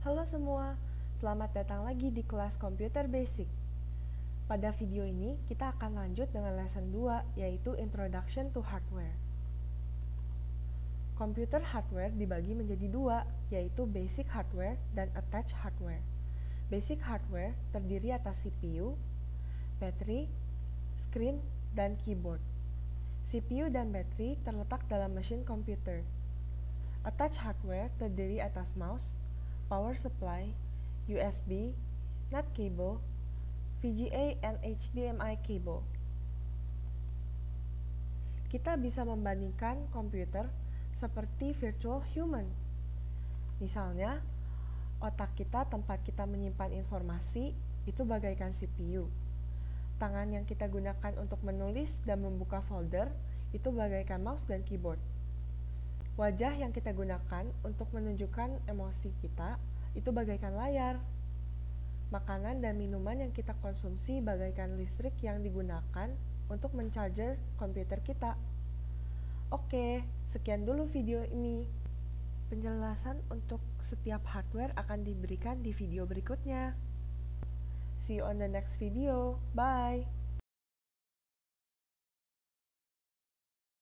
Halo semua, selamat datang lagi di kelas Computer Basic. Pada video ini, kita akan lanjut dengan lesson 2, yaitu Introduction to Hardware. Computer hardware dibagi menjadi dua, yaitu Basic Hardware dan Attached Hardware. Basic Hardware terdiri atas CPU, baterai, screen, dan keyboard. CPU dan baterai terletak dalam mesin komputer. Attached hardware terdiri atas mouse, power supply, USB, NAT cable, VGA, and HDMI cable. Kita bisa membandingkan komputer seperti virtual human. Misalnya, otak kita tempat kita menyimpan informasi itu bagaikan CPU. Tangan yang kita gunakan untuk menulis dan membuka folder itu bagaikan mouse dan keyboard. Wajah yang kita gunakan untuk menunjukkan emosi kita itu bagaikan layar. Makanan dan minuman yang kita konsumsi bagaikan listrik yang digunakan untuk mencharger komputer kita. Oke, sekian dulu video ini. Penjelasan untuk setiap hardware akan diberikan di video berikutnya. See you on the next video. Bye!